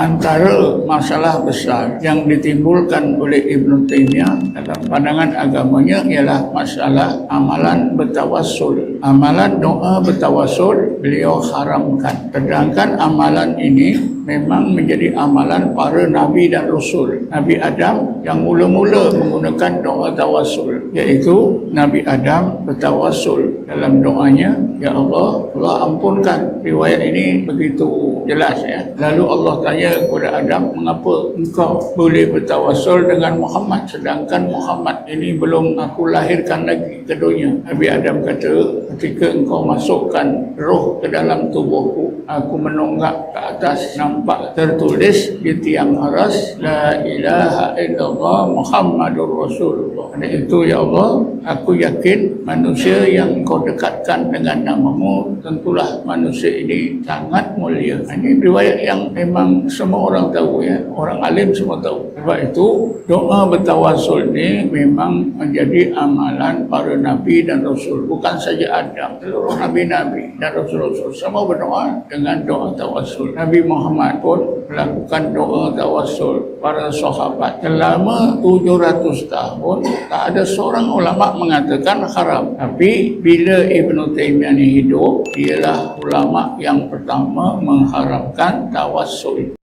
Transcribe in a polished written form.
Antara masalah besar yang ditimbulkan oleh Ibn Taymiyah dalam pandangan agamanya ialah masalah amalan bertawassul. Amalan doa bertawassul beliau haramkan. Sedangkan amalan ini memang menjadi amalan para Nabi dan Rasul. Nabi Adam yang mula-mula menggunakan doa tawassul, iaitu Nabi Adam bertawassul dalam doanya, "Ya Allah, Allah ampunkan." Riwayat ini begitu jelas ya. Lalu Allah tanya kepada Adam, "Mengapa engkau boleh bertawassul dengan Muhammad sedangkan Muhammad ini belum aku lahirkan lagi ke dunia?" Nabi Adam kata, "Ketika engkau masukkan roh ke dalam tubuhku, aku menunggak ke atas, nampak tertulis di tiang aras, La ilaha illallah Muhammadur Rasulullah." Dan itu, ya Allah, aku yakin manusia yang kau dekatkan dengan namamu tentulah manusia ini sangat mulia. Ini riwayat yang memang semua orang tahu ya, orang alim semua tahu. Sebab itu doa bertawassul ini memang menjadi amalan para Nabi dan Rasul, bukan saja Adam. Seluruh Nabi-Nabi dan Rasul-Rasul semua berdoa dengan doa tawassul. Nabi Muhammad pun melakukan doa tawassul. Para sahabat selama 700 tahun tak ada seorang ulama mengatakan haram. Tapi bila Ibn Taymiyah ini hidup, dialah ulama yang pertama mengharamkan tawassul.